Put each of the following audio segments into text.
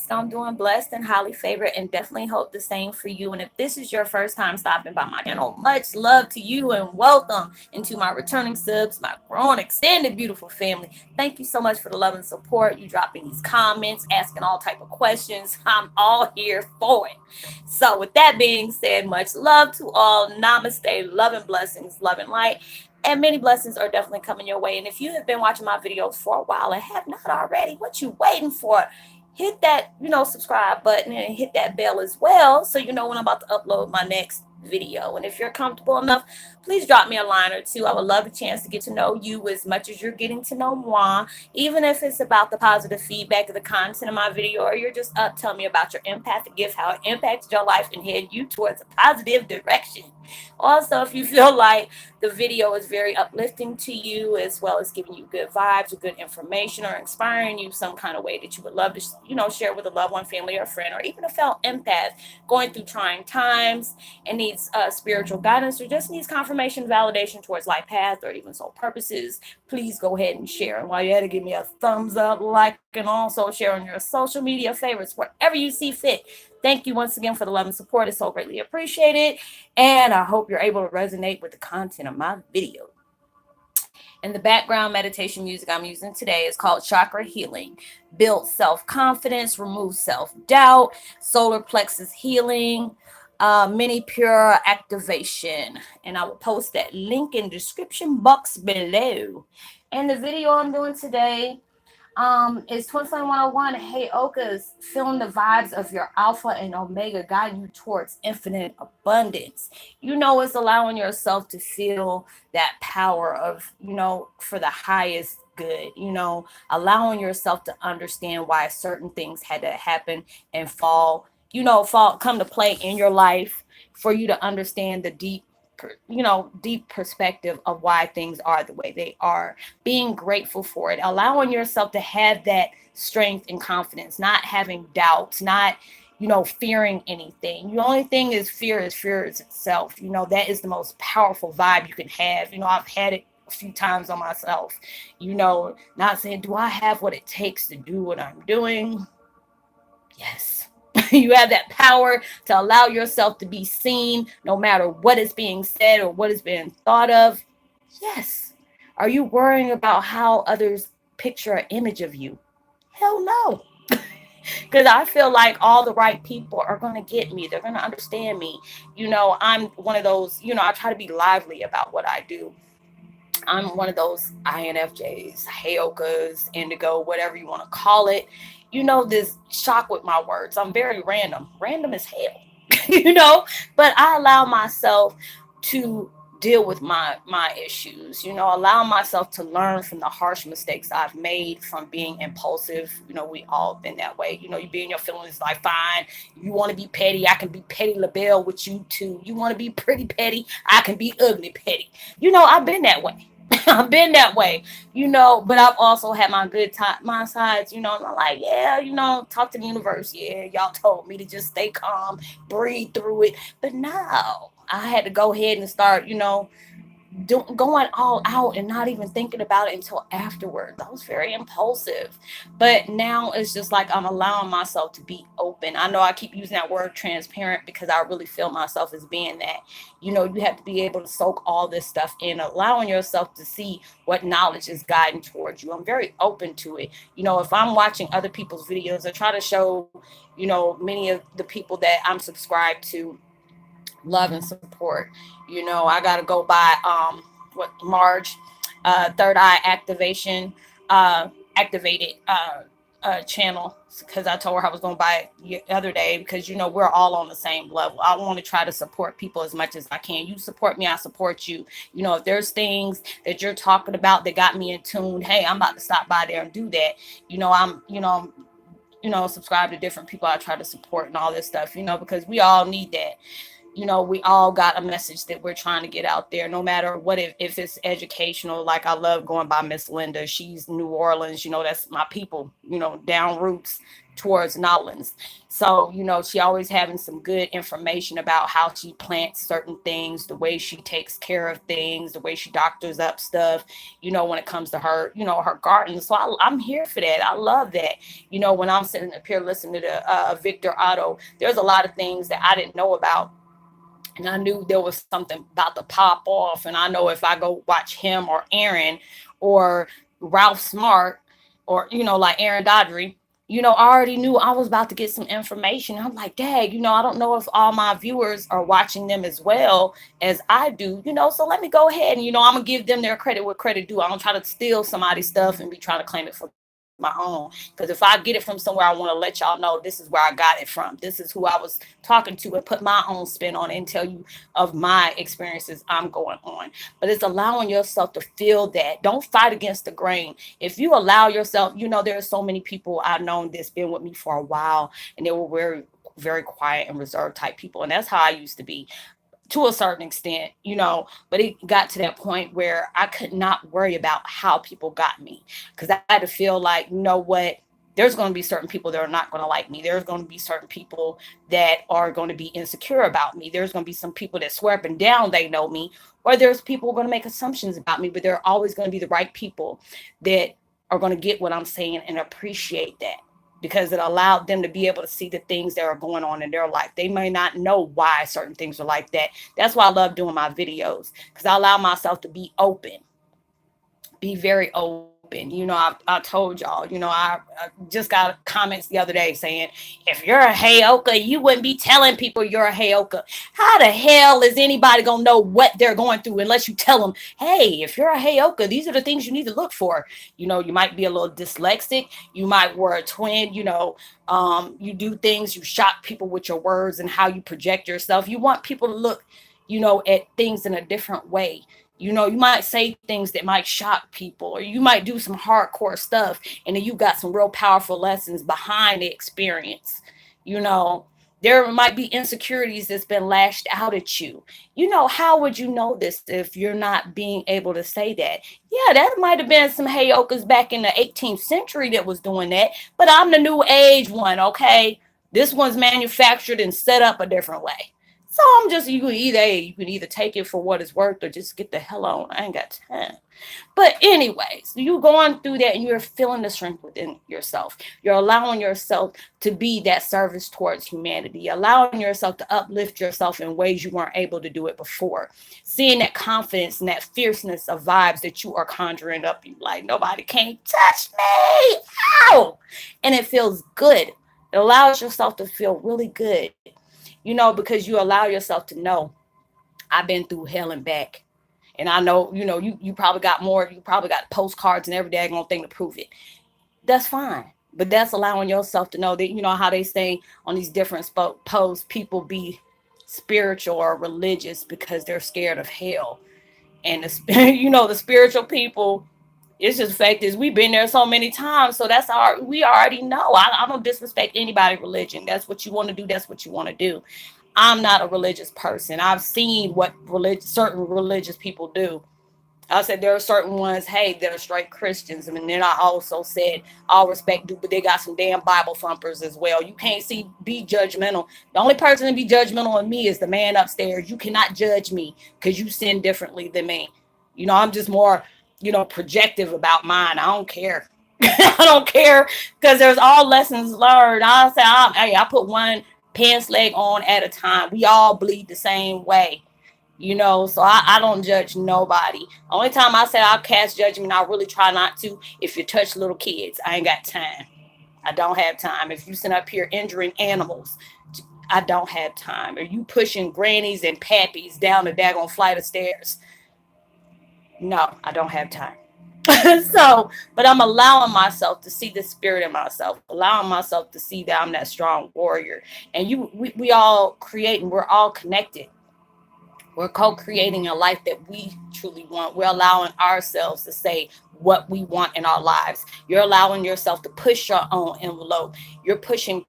I'm doing blessed and highly favored, and definitely hope the same for you. And if this is your first time stopping by my channel, much love to you and welcome into my returning subs, my grown, extended, beautiful family. Thank you so much for the love and support. You dropping these comments, asking all type of questions. I'm all here for it. So, with that being said, much love to all. Namaste, love and blessings, love and light. And many blessings are definitely coming your way. And if you have been watching my videos for a while and have not already, what you waiting for? Hit that, subscribe button and hit that bell as well so you know when I'm about to upload my next video. And if you're comfortable enough, please drop me a line or two. I would love a chance to get to know you as much as you're getting to know moi, even if it's about the positive feedback of the content of my video, or you're just up telling me about your empathic gift, how it impacted your life and head you towards a positive direction. Also, if you feel like the video is very uplifting to you, as well as giving you good vibes or good information or inspiring you some kind of way that you would love to, share with a loved one, family, or friend, or even a fellow empath going through trying times and needs spiritual guidance or just needs confirmation, validation towards life path or even soul purposes, please go ahead and share. And while you're at it, give me a thumbs up, like, and also share on your social media favorites, wherever you see fit. Thank you once again for the love and support. It's so greatly appreciated. And I hope you're able to resonate with the content of my video. And the background meditation music I'm using today is called Chakra Healing. Build self-confidence, remove self-doubt, solar plexus healing, mini pure activation. And I will post that link in the description box below. And the video I'm doing today is Twin Flame 101. Heyoka's feeling the vibes of your alpha and omega, guiding you towards infinite abundance. It's allowing yourself to feel that power of, for the highest good, allowing yourself to understand why certain things had to happen and come to play in your life for you to understand the deep perspective of why things are the way they are, being grateful for it, allowing yourself to have that strength and confidence, not having doubts, not fearing anything. The only thing is fear is itself. That is the most powerful vibe you can have. I've had it a few times on myself, not saying, do I have what it takes to do what I'm doing? Yes. You have that power to allow yourself to be seen no matter what is being said or what is being thought of. Yes. Are you worrying about how others picture an image of you? Hell no. Because I feel like all the right people are going to get me. They're going to understand me. I'm one of those, I try to be lively about what I do. I'm one of those INFJs, Heyokas, indigo, whatever you want to call it. This shock with my words. I'm very random as hell, but I allow myself to deal with my issues, allow myself to learn from the harsh mistakes I've made from being impulsive. We all been that way. You be in your feelings like, fine, you want to be petty, I can be petty LaBelle with you too. You want to be pretty petty, I can be ugly petty. I've been that way. I've been that way, but I've also had my good time, my sides, I'm like, yeah, talk to the universe. Yeah, y'all told me to just stay calm, breathe through it. But no, I had to go ahead and start, going all out and not even thinking about it until afterwards. I was very impulsive, but now it's just like I'm allowing myself to be open. I know I keep using that word transparent because I really feel myself as being that. You have to be able to soak all this stuff in, allowing yourself to see what knowledge is guiding towards you. I'm very open to it. If I'm watching other people's videos, I try to show, many of the people that I'm subscribed to love and support. I gotta go by what Marge, third eye activation, activated channel, because I told her I was gonna buy it the other day, because we're all on the same level. I want to try to support people as much as I can. You support me, I support you. If there's things that you're talking about that got me in tune, hey, I'm about to stop by there and do that. I'm subscribe to different people I try to support and all this stuff, because we all need that. We all got a message that we're trying to get out there, no matter what, if it's educational. Like, I love going by Miss Linda. She's New Orleans, that's my people, down roots, towards Nolans. So, she always having some good information about how she plants certain things, the way she takes care of things, the way she doctors up stuff, when it comes to her, her garden. So I'm here for that. I love that. When I'm sitting up here listening to Victor Otto, there's a lot of things that I didn't know about, and I knew there was something about to pop off. And I know if I go watch him or Aaron or Ralph Smart or, like Aaron Dodry, I already knew I was about to get some information. I'm like, dang, I don't know if all my viewers are watching them as well as I do, so let me go ahead and, I'm going to give them their credit where credit due. I don't try to steal somebody's stuff and be trying to claim it for my own. Because if I get it from somewhere, I want to let y'all know this is where I got it from. This is who I was talking to and put my own spin on it and tell you of my experiences I'm going on. But it's allowing yourself to feel that. Don't fight against the grain. If you allow yourself, there are so many people I've known that's been with me for a while, and they were very, very quiet and reserved type people. And that's how I used to be to a certain extent, but it got to that point where I could not worry about how people got me, because I had to feel like, what, there's going to be certain people that are not going to like me. There's going to be certain people that are going to be insecure about me. There's going to be some people that swear up and down they know me, or there's people who are going to make assumptions about me, but there are always going to be the right people that are going to get what I'm saying and appreciate that, because it allowed them to be able to see the things that are going on in their life. They may not know why certain things are like that. That's why I love doing my videos, because I allow myself to be open, be very open. I told y'all, I just got comments the other day saying, if you're a Heyoka, you wouldn't be telling people you're a Heyoka. How the hell is anybody going to know what they're going through unless you tell them, hey, if you're a Heyoka, these are the things you need to look for. You might be a little dyslexic. You might wear a twin, you do things, you shock people with your words and how you project yourself. You want people to look, at things in a different way. You might say things that might shock people, or you might do some hardcore stuff, and then you got some real powerful lessons behind the experience. You know, there might be insecurities that's been lashed out at you. How would you know this if you're not being able to say that? Yeah, that might have been some Heyokas back in the 18th century that was doing that, but I'm the new age one, okay? This one's manufactured and set up a different way. So I'm just you can either take it for what it's worth or just get the hell on. I ain't got time. But anyways, you going through that and you're feeling the strength within yourself. You're allowing yourself to be that service towards humanity, allowing yourself to uplift yourself in ways you weren't able to do it before. Seeing that confidence and that fierceness of vibes that you are conjuring up. You like, nobody can't touch me. Ow! And it feels good. It allows yourself to feel really good, because you allow yourself to know, I've been through hell and back. And I know, you probably got more, you probably got postcards and every daggone thing to prove it. That's fine. But that's allowing yourself to know that, how they say on these different posts, people be spiritual or religious because they're scared of hell. And the spiritual people, it's just the fact is we've been there so many times. So we already know. I don't disrespect anybody's religion. That's what you want to do. That's what you want to do. I'm not a religious person. I've seen what certain religious people do. I said there are certain ones, hey, that are straight Christians. And then I also said, all respect due, but they got some damn Bible thumpers as well. You can't be judgmental. The only person to be judgmental on me is the man upstairs. You cannot judge me because you sin differently than me. I'm just more, projective about mine. I don't care. I don't care, because there's all lessons learned. I put one pants leg on at a time. We all bleed the same way. So I don't judge nobody. Only time I say I'll cast judgment, I really try not to, if you touch little kids. I ain't got time. I don't have time. If you sit up here injuring animals, I don't have time. Or you pushing grannies and pappies down the daggone flight of stairs, no, I don't have time. But I'm allowing myself to see the spirit in myself, allowing myself to see that I'm that strong warrior. And we all create, and we're all connected. We're co-creating a life that we truly want. We're allowing ourselves to say what we want in our lives. You're allowing yourself to push your own envelope. You're pushing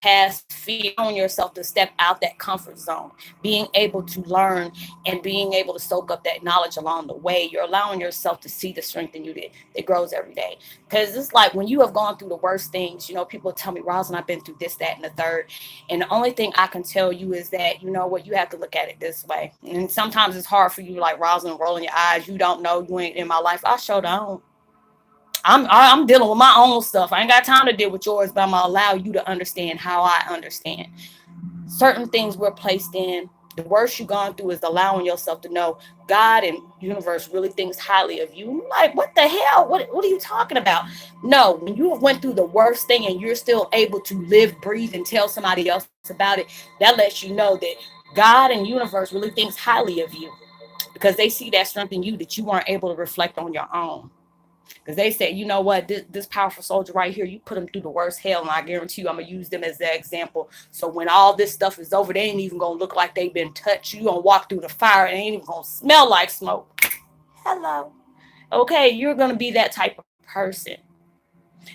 past fear, allowing yourself to step out that comfort zone, being able to learn and being able to soak up that knowledge along the way. You're allowing yourself to see the strength in you that grows every day. Because it's like when you have gone through the worst things, people tell me, Roslyn, I've been through this, that, and the third. And the only thing I can tell you is that, you know what, you have to look at it this way. And sometimes it's hard for you, like Roslyn, rolling your eyes. You don't know, you ain't in my life. I sure don't. I'm dealing with my own stuff. I ain't got time to deal with yours, but I'm gonna allow you to understand how I understand. Certain things we're placed in. The worst you've gone through is allowing yourself to know God and universe really thinks highly of you. Like, what the hell? What are you talking about? No, when you went through the worst thing and you're still able to live, breathe, and tell somebody else about it, that lets you know that God and universe really thinks highly of you because they see that strength in you that you weren't able to reflect on your own. Because they said, you know what, this powerful soldier right here, you put them through the worst hell, and I guarantee you I'm going to use them as that example. So when all this stuff is over, they ain't even going to look like they've been touched. You going to walk through the fire, and they ain't even going to smell like smoke. Hello. Okay, you're going to be that type of person.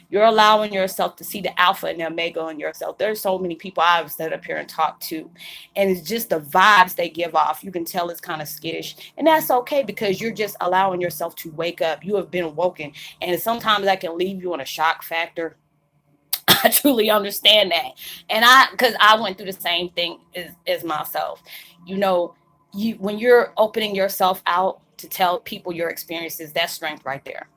You're allowing yourself to see the alpha and the omega in yourself. There's so many people I've sat up here and talked to, and it's just the vibes they give off. You can tell it's kind of skittish, and that's okay because you're just allowing yourself to wake up. You have been woken, and sometimes that can leave you in a shock factor. I truly understand that, and because I went through the same thing as myself. You know, when you're opening yourself out to tell people your experiences, that's strength right there.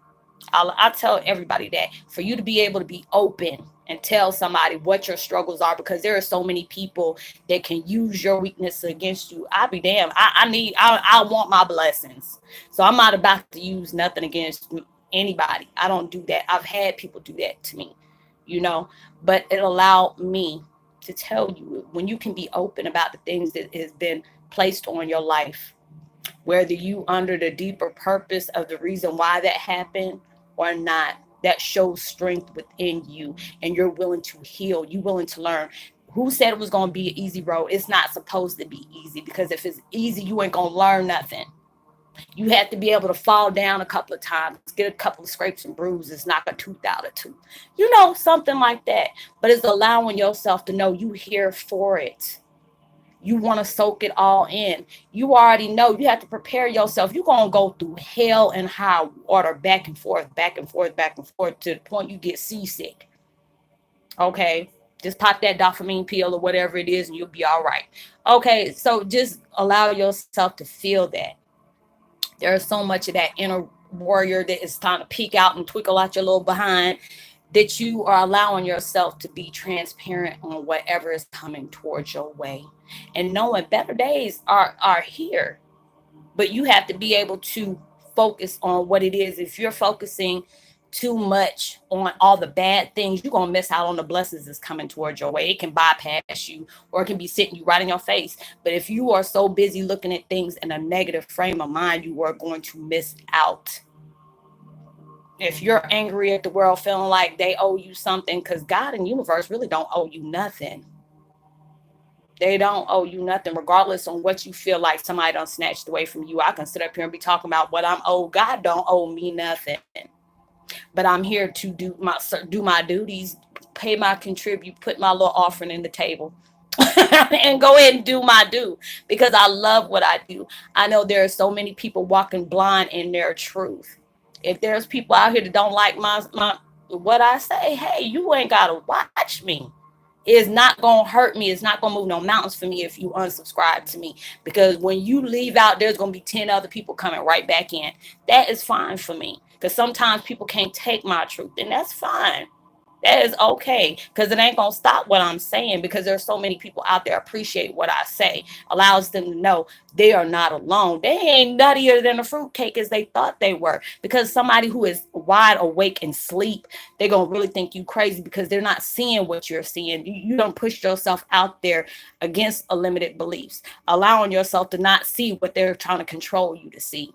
I tell everybody that for you to be able to be open and tell somebody what your struggles are, because there are so many people that can use your weakness against you. I be damn. I want my blessings, so I'm not about to use nothing against anybody. I don't do that. I've had people do that to me, you know, but it allowed me to tell you when you can be open about the things that has been placed on your life, whether you under the deeper purpose of the reason why that happened or not, that shows strength within you, and you're willing to heal, you willing to learn. Who said it was going to be an easy road? It's not supposed to be easy, because if it's easy, you ain't going to learn nothing. You have to be able to fall down a couple of times, get a couple of scrapes and bruises, knock a tooth out or two, something like that. But it's allowing yourself to know you here for it. You want to soak it all in. You already know you have to prepare yourself. You're going to go through hell and high water, back and forth, back and forth, back and forth, to the point you get seasick. Okay. Just pop that dopamine pill or whatever it is, and you'll be all right. Okay. So just allow yourself to feel that. There's so much of that inner warrior that is trying to peek out and twinkle out your little behind, that you are allowing yourself to be transparent on whatever is coming towards your way, and knowing better days are here. But you have to be able to focus on what it is. If you're focusing too much on all the bad things, you're gonna miss out on the blessings that's coming towards your way. It can bypass you, or it can be sitting you right in your face. But if you are so busy looking at things in a negative frame of mind, you are going to miss out. If you're angry at the world, feeling like they owe you something, because God and universe really don't owe you nothing. They don't owe you nothing, regardless on what you feel like somebody done snatched away from you. I can sit up here and be talking about what I'm owed. God don't owe me nothing, but I'm here to do my duties, pay my contribute, put my little offering in the table, and go ahead and do my due, because I love what I do. I know there are so many people walking blind in their truth. If there's people out here that don't like my what I say, hey, you ain't gotta watch me. It's not gonna hurt me. It's not gonna move no mountains for me if you unsubscribe to me. Because when you leave out, there's gonna be 10 other people coming right back in. That is fine for me. Because sometimes people can't take my truth, and that's fine. That is okay, because it ain't gonna stop what I'm saying, because there's so many people out there appreciate what I say. Allows them to know they are not alone. They ain't nuttier than a fruitcake as they thought they were. Because somebody who is wide awake and sleep, they're gonna really think you crazy, because they're not seeing what you're seeing. You don't push yourself out there against a limited beliefs, allowing yourself to not see what they're trying to control you to see.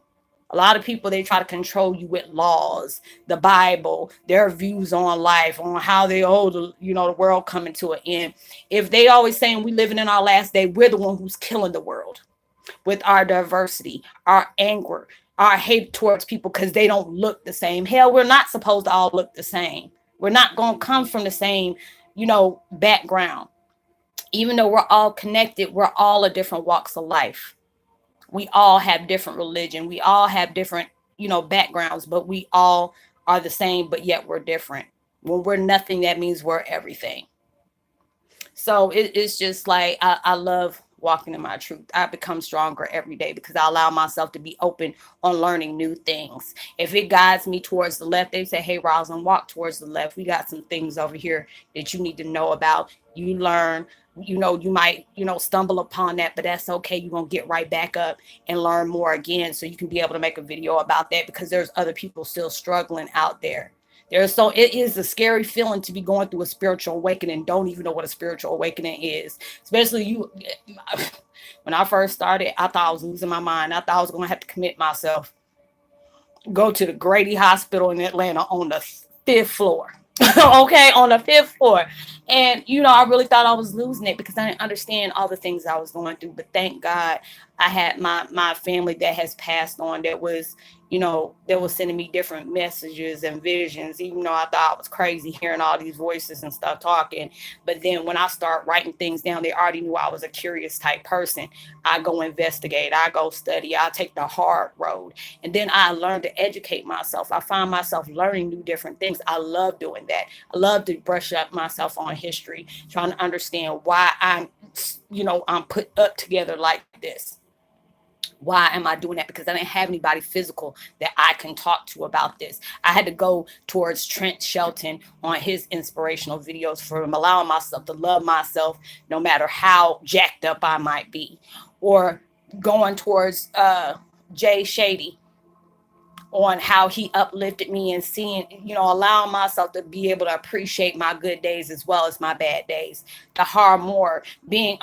A lot of people, they try to control you with laws, the Bible, their views on life, on how they hold the world coming to an end. If they always saying we living in our last day, we're the one who's killing the world with our diversity, our anger, our hate towards people because they don't look the same. Hell, we're not supposed to all look the same. We're not going to come from the same background. Even though we're all connected, we're all a different walks of life. We all have different religion. We all have different, backgrounds, but we all are the same, but yet we're different. When we're nothing, that means we're everything. So it's just like I love walking in my truth. I become stronger every day because I allow myself to be open on learning new things. If it guides me towards the left, they say, hey, Roslynn, walk towards the left. We got some things over here that you need to know about. You learn, you might, stumble upon that, but that's okay. You're going to get right back up and learn more again. So you can be able to make a video about that because there's other people still struggling out there. It is a scary feeling to be going through a spiritual awakening, don't even know what a spiritual awakening is. Especially you. When I first started, I thought I was losing my mind. I thought I was going to have to commit myself, go to the Grady Hospital in Atlanta on the fifth floor. Okay, on the fifth floor. And I really thought I was losing it because I didn't understand all the things I was going through. But thank God I had my family that has passed on that was sending me different messages and visions, even though I thought I was crazy hearing all these voices and stuff talking. But then when I start writing things down, they already knew I was a curious type person. I go investigate, I go study, I take the hard road. And then I learned to educate myself. I find myself learning new different things. I love doing that. I love to brush up myself on history, trying to understand why I'm put up together like this. Why am I doing that? Because I didn't have anybody physical that I can talk to about this. I had to go towards Trent Shelton on his inspirational videos for allowing myself to love myself no matter how jacked up I might be. Or going towards Jay Shady on how he uplifted me and seeing, allowing myself to be able to appreciate my good days as well as my bad days. Dahar Moore being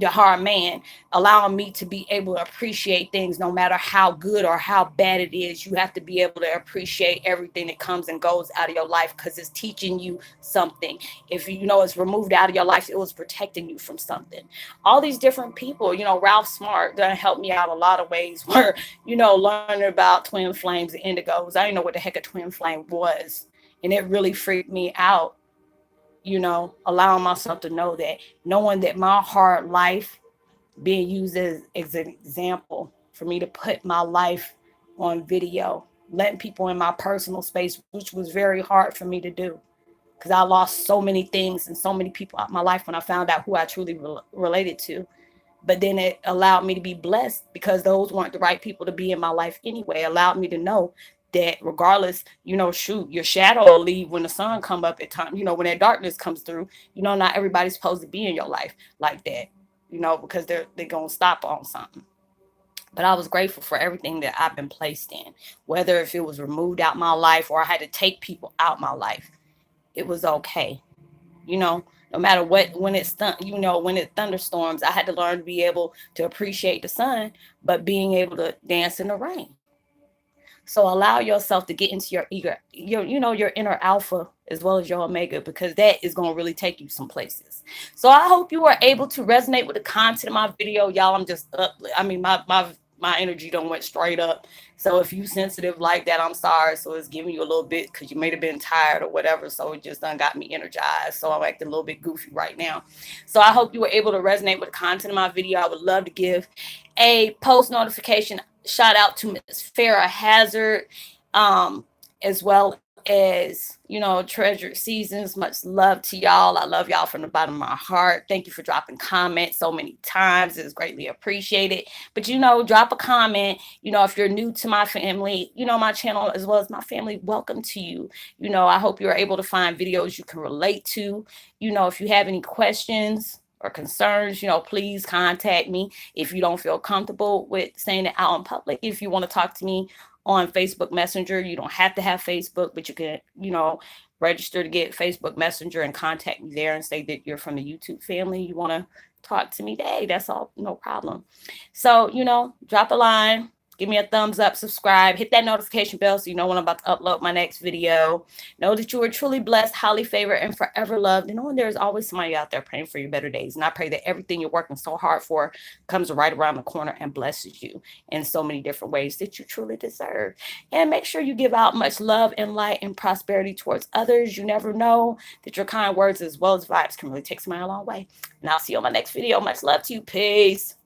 Dahar Man, allowing me to be able to appreciate things no matter how good or how bad it is. You have to be able to appreciate everything that comes and goes out of your life because it's teaching you something. If it's removed out of your life, it was protecting you from something. All these different people, Ralph Smart done helped me out a lot of ways where, learning about twin flames and indigos. I didn't know what the heck a twin flame was. And it really freaked me out, allowing myself to know that, knowing that my hard life being used as an example for me to put my life on video, letting people in my personal space, which was very hard for me to do because I lost so many things and so many people out of my life when I found out who I truly related to. But then it allowed me to be blessed because those weren't the right people to be in my life anyway. It allowed me to know that regardless, shoot, your shadow will leave when the sun come up at time, when that darkness comes through, not everybody's supposed to be in your life like that, because they're going to stop on something. But I was grateful for everything that I've been placed in, whether if it was removed out my life or I had to take people out my life, it was okay. No matter what, when when it thunderstorms, I had to learn to be able to appreciate the sun, but being able to dance in the rain. So allow yourself to get into your inner alpha as well as your omega, because that is going to really take you some places. So I hope you were able to resonate with the content of my video, y'all. I'm just up. I mean, my energy don't went straight up. So if you sensitive like that, I'm sorry. So it's giving you a little bit because you may have been tired or whatever. So it just done got me energized. So I'm acting a little bit goofy right now. So I hope you were able to resonate with the content of my video. I would love to give a post notification shout out to Miss Farrah Hazard, as well as, Treasured Seasons. Much love to y'all. I love y'all from the bottom of my heart. Thank you for dropping comments so many times. It's greatly appreciated. But, drop a comment. If you're new to my family, my channel as well as my family, welcome to you. I hope you're able to find videos you can relate to. If you have any questions or concerns, please contact me. If you don't feel comfortable with saying it out in public, if you want to talk to me on Facebook Messenger, you don't have to have Facebook, but you can, register to get Facebook Messenger and contact me there and say that you're from the YouTube family. You want to talk to me, hey, that's all, no problem. So, drop a line, Give me a thumbs up, subscribe, hit that notification bell so you know when I'm about to upload my next video. Know that you are truly blessed, highly favored, and forever loved. And knowing there's always somebody out there praying for your better days. And I pray that everything you're working so hard for comes right around the corner and blesses you in so many different ways that you truly deserve. And make sure you give out much love and light and prosperity towards others. You never know that your kind words as well as vibes can really take somebody a long way. And I'll see you on my next video. Much love to you. Peace.